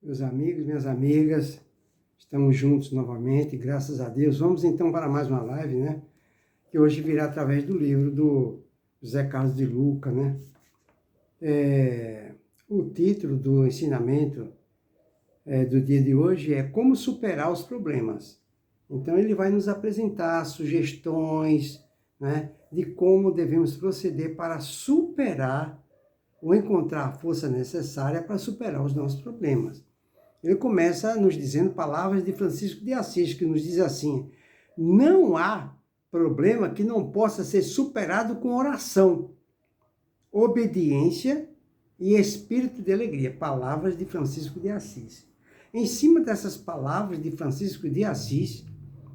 Meus amigos, minhas amigas, estamos juntos novamente, graças a Deus. Vamos então para mais uma live, né? Que hoje virá através do livro do José Carlos de Luca, né? O título do ensinamento do dia de hoje é Como Superar os Problemas. Então ele vai nos apresentar sugestões, né, de como devemos proceder para superar ou encontrar a força necessária para superar os nossos problemas. Ele começa nos dizendo palavras de Francisco de Assis, que nos diz assim: não há problema que não possa ser superado com oração, obediência e espírito de alegria. Palavras de Francisco de Assis. Em cima dessas palavras de Francisco de Assis,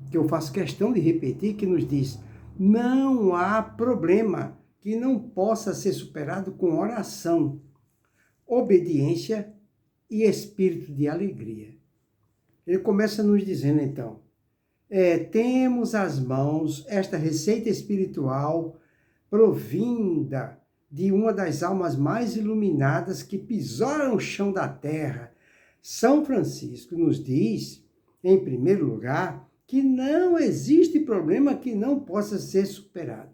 que eu faço questão de repetir, que nos diz: não há problema que não possa ser superado com oração, obediência e espírito de alegria. Ele começa nos dizendo, então, temos às mãos esta receita espiritual provinda de uma das almas mais iluminadas que pisaram o chão da terra. São Francisco nos diz, em primeiro lugar, que não existe problema que não possa ser superado.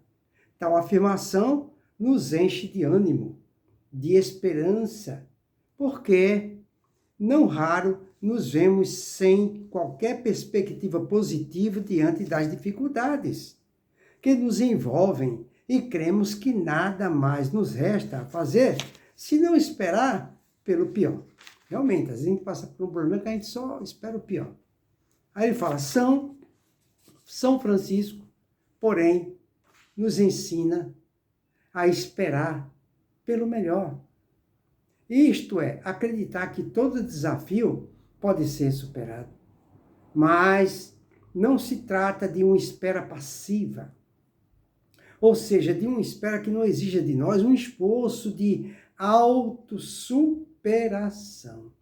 Tal afirmação nos enche de ânimo, de esperança, porque não raro nos vemos sem qualquer perspectiva positiva diante das dificuldades que nos envolvem e cremos que nada mais nos resta a fazer se não esperar pelo pior. Realmente, às vezes a gente passa por um problema que a gente só espera o pior. Aí ele fala, São Francisco, porém, nos ensina a esperar pelo melhor. Isto é, acreditar que todo desafio pode ser superado. Mas não se trata de uma espera passiva, ou seja, de uma espera que não exija de nós um esforço de autossuperação.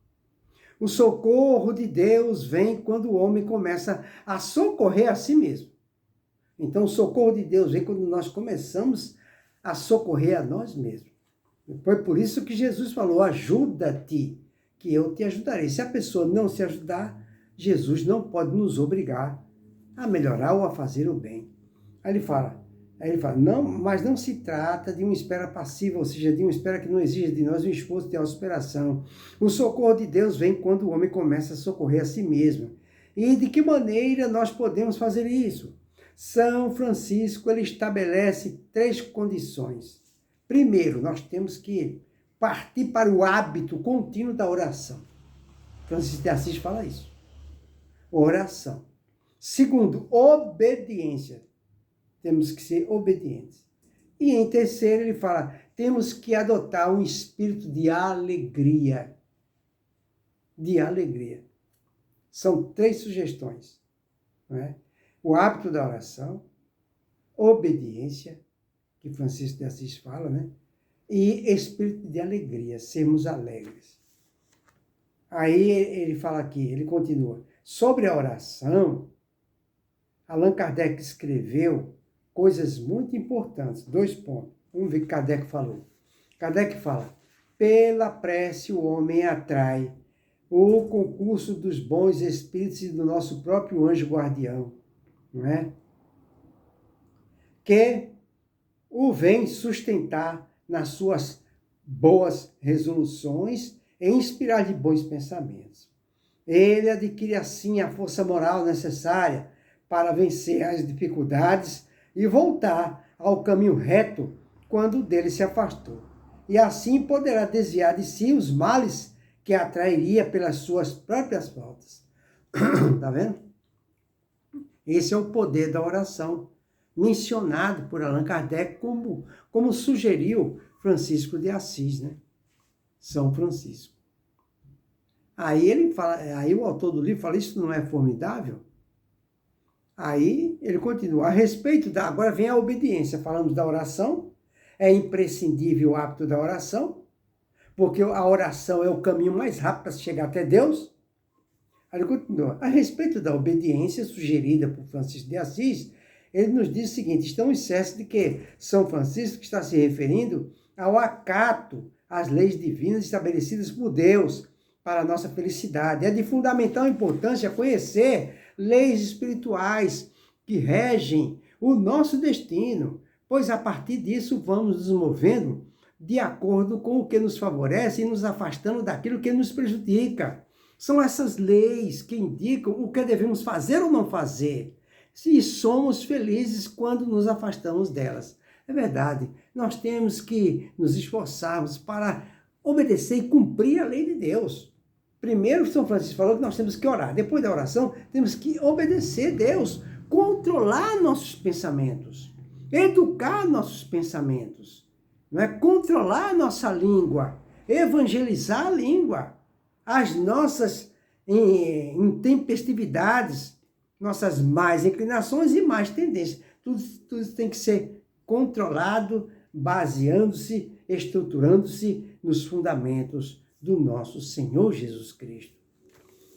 O socorro de Deus vem quando o homem começa a socorrer a si mesmo. Então, o socorro de Deus vem quando nós começamos a socorrer a nós mesmos. Foi por isso que Jesus falou, ajuda-te, que eu te ajudarei. Se a pessoa não se ajudar, Jesus não pode nos obrigar a melhorar ou a fazer o bem. Aí ele fala, não, mas não se trata de uma espera passiva, ou seja, de uma espera que não exige de nós um esforço de autossuperação. O socorro de Deus vem quando o homem começa a socorrer a si mesmo. E de que maneira nós podemos fazer isso? São Francisco, ele estabelece 3 condições. Primeiro, nós temos que partir para o hábito contínuo da oração. Francisco de Assis fala isso. Oração. Segundo, obediência. Temos que ser obedientes. E em terceiro, ele fala, temos que adotar um espírito de alegria. De alegria. São 3 sugestões. Não é? O hábito da oração, obediência, que Francisco de Assis fala, né? E espírito de alegria, sermos alegres. Aí ele fala aqui, ele continua. Sobre a oração, Allan Kardec escreveu coisas muito importantes. 2 pontos. Vamos ver o que Kardec falou. Kardec fala, pela prece o homem atrai o concurso dos bons espíritos e do nosso próprio anjo guardião, não é? Que o vem sustentar nas suas boas resoluções e inspirar de bons pensamentos. Ele adquire assim a força moral necessária para vencer as dificuldades e voltar ao caminho reto quando dele se afastou. E assim poderá desviar de si os males que atrairia pelas suas próprias faltas. Tá vendo? Esse é o poder da oração, mencionado por Allan Kardec como sugeriu Francisco de Assis, né? São Francisco. Aí ele fala, aí o autor do livro fala, isso não é formidável? Aí ele continua, agora vem a obediência, falamos da oração, é imprescindível o hábito da oração, porque a oração é o caminho mais rápido para chegar até Deus. Aí ele continua, a respeito da obediência sugerida por Francisco de Assis, ele nos diz o seguinte, estamos certos de que São Francisco está se referindo ao acato às leis divinas estabelecidas por Deus, para a nossa felicidade. É de fundamental importância conhecer leis espirituais que regem o nosso destino, pois a partir disso vamos nos movendo de acordo com o que nos favorece e nos afastando daquilo que nos prejudica. São essas leis que indicam o que devemos fazer ou não fazer, se somos felizes quando nos afastamos delas. É verdade, nós temos que nos esforçarmos para obedecer e cumprir a lei de Deus. Primeiro, São Francisco falou que nós temos que orar. Depois da oração, temos que obedecer a Deus, controlar nossos pensamentos, educar nossos pensamentos, não é? Controlar a nossa língua, evangelizar a língua, as nossas intempestividades, nossas más inclinações e más tendências. Tudo tem que ser controlado, baseando-se, estruturando-se nos fundamentos do nosso Senhor Jesus Cristo.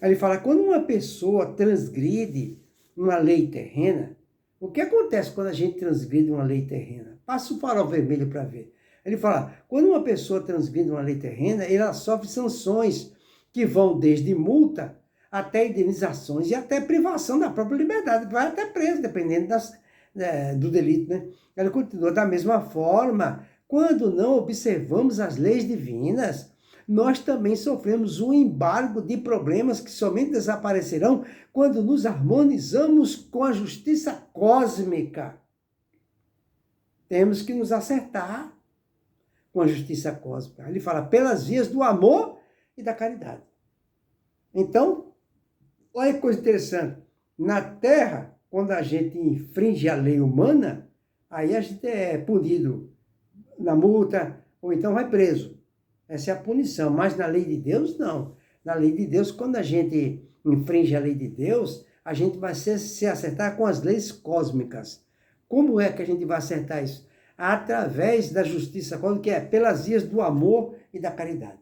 Aí ele fala, quando uma pessoa transgride uma lei terrena, o que acontece quando a gente transgride uma lei terrena? Passa o farol vermelho para ver. Ele fala, quando uma pessoa transgride uma lei terrena, ela sofre sanções que vão desde multa até indenizações e até privação da própria liberdade, vai até preso, dependendo do delito, né? Ele continua, da mesma forma, quando não observamos as leis divinas, nós também sofremos um embargo de problemas que somente desaparecerão quando nos harmonizamos com a justiça cósmica. Temos que nos acertar com a justiça cósmica. Ele fala, pelas vias do amor e da caridade. Então, olha que coisa interessante. Na Terra, quando a gente infringe a lei humana, aí a gente é punido na multa, ou então vai preso. Essa é a punição, mas na lei de Deus, não. Na lei de Deus, quando a gente infringe a lei de Deus, a gente vai se acertar com as leis cósmicas. Como é que a gente vai acertar isso? Através da justiça cósmica, que é pelas vias do amor e da caridade.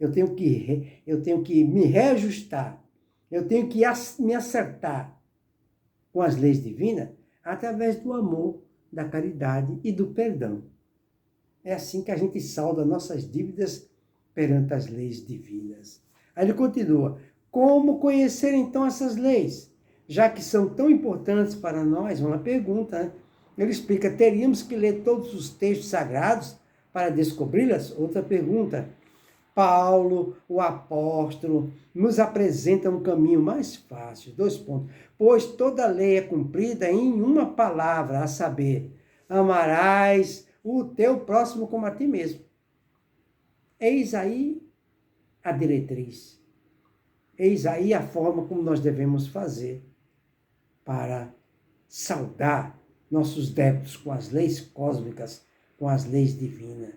Eu tenho que me reajustar, eu tenho que me acertar com as leis divinas através do amor, da caridade e do perdão. É assim que a gente salda nossas dívidas perante as leis divinas. Aí ele continua, como conhecer então essas leis? Já que são tão importantes para nós, uma pergunta, né? Ele explica, teríamos que ler todos os textos sagrados para descobri-las? Outra pergunta. Paulo, o apóstolo, nos apresenta um caminho mais fácil. 2 pontos. Pois toda lei é cumprida em uma palavra, a saber, amarás o teu próximo como a ti mesmo. Eis aí a diretriz. Eis aí a forma como nós devemos fazer para saldar nossos débitos com as leis cósmicas, com as leis divinas.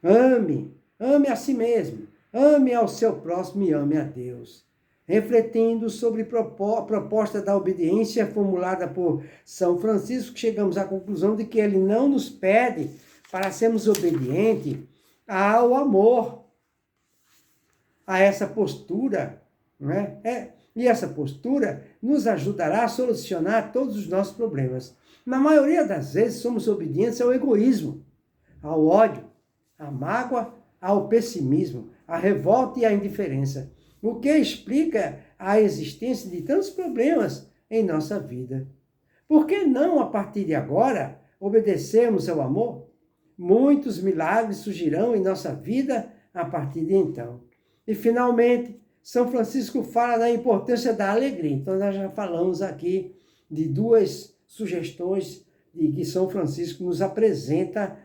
Ame a si mesmo, ame ao seu próximo e ame a Deus. Refletindo sobre a proposta da obediência formulada por São Francisco, chegamos à conclusão de que ele não nos pede para sermos obedientes ao amor, a essa postura, não é? E essa postura nos ajudará a solucionar todos os nossos problemas. Na maioria das vezes, somos obedientes ao egoísmo, ao ódio, à mágoa, ao pessimismo, à revolta e à indiferença, o que explica a existência de tantos problemas em nossa vida. Por que não, a partir de agora, obedecermos ao amor? Muitos milagres surgirão em nossa vida a partir de então. E, finalmente, São Francisco fala da importância da alegria. Então, nós já falamos aqui de 2 sugestões de que São Francisco nos apresenta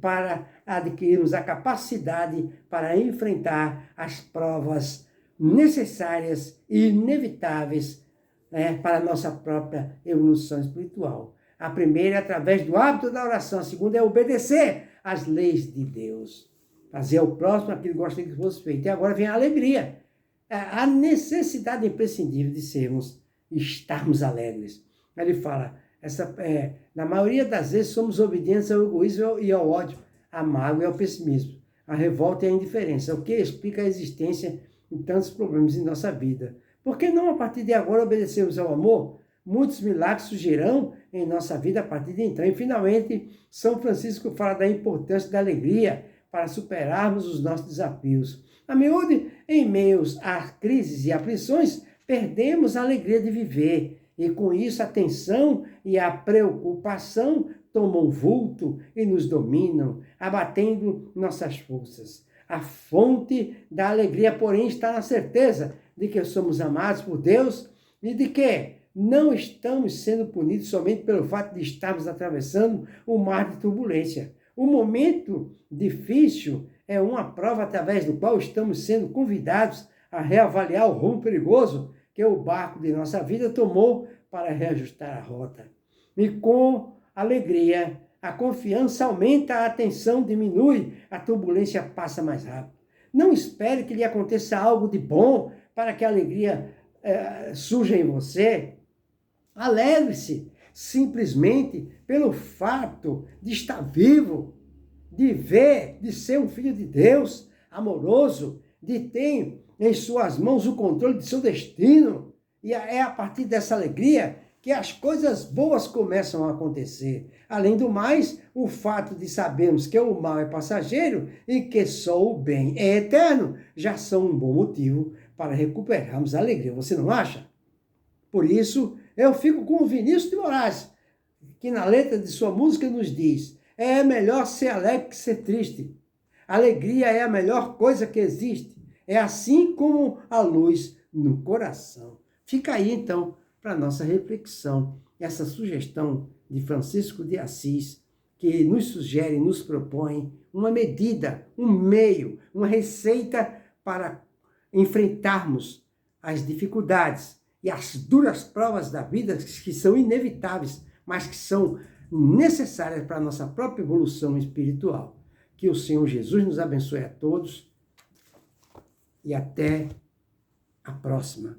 para adquirirmos a capacidade para enfrentar as provas necessárias e inevitáveis, para a nossa própria evolução espiritual. A primeira é através do hábito da oração, a segunda é obedecer às leis de Deus. Fazer ao próximo aquilo que gostaria que fosse feito. E agora vem a alegria, a necessidade imprescindível de estarmos alegres. Ele fala, na maioria das vezes somos obedientes ao egoísmo e ao ódio, à mágoa e ao pessimismo, à revolta e à indiferença, o que explica a existência de tantos problemas em nossa vida. Por que não, a partir de agora, obedecermos ao amor? Muitos milagres surgirão em nossa vida a partir de então. E, finalmente, São Francisco fala da importância da alegria para superarmos os nossos desafios. A miúde, em meios a crises e aflições, perdemos a alegria de viver, e com isso a tensão e a preocupação tomam vulto e nos dominam, abatendo nossas forças. A fonte da alegria, porém, está na certeza de que somos amados por Deus e de que não estamos sendo punidos somente pelo fato de estarmos atravessando um mar de turbulência. O momento difícil é uma prova através do qual estamos sendo convidados a reavaliar o rumo perigoso que o barco de nossa vida tomou para reajustar a rota. E com alegria, a confiança aumenta, a atenção diminui, a turbulência passa mais rápido. Não espere que lhe aconteça algo de bom para que a alegria surja em você. Alegre-se simplesmente pelo fato de estar vivo, de ver, de ser um filho de Deus, amoroso, de ter em suas mãos o controle de seu destino. E é a partir dessa alegria que as coisas boas começam a acontecer. Além do mais, o fato de sabermos que o mal é passageiro e que só o bem é eterno, já são um bom motivo para recuperarmos a alegria. Você não acha? Por isso, eu fico com o Vinícius de Moraes, que na letra de sua música nos diz: é melhor ser alegre que ser triste. Alegria é a melhor coisa que existe. É assim como a luz no coração. Fica aí, então, para a nossa reflexão, essa sugestão de Francisco de Assis, que nos sugere, nos propõe uma medida, um meio, uma receita para enfrentarmos as dificuldades e as duras provas da vida que são inevitáveis, mas que são necessárias para a nossa própria evolução espiritual. Que o Senhor Jesus nos abençoe a todos e até a próxima.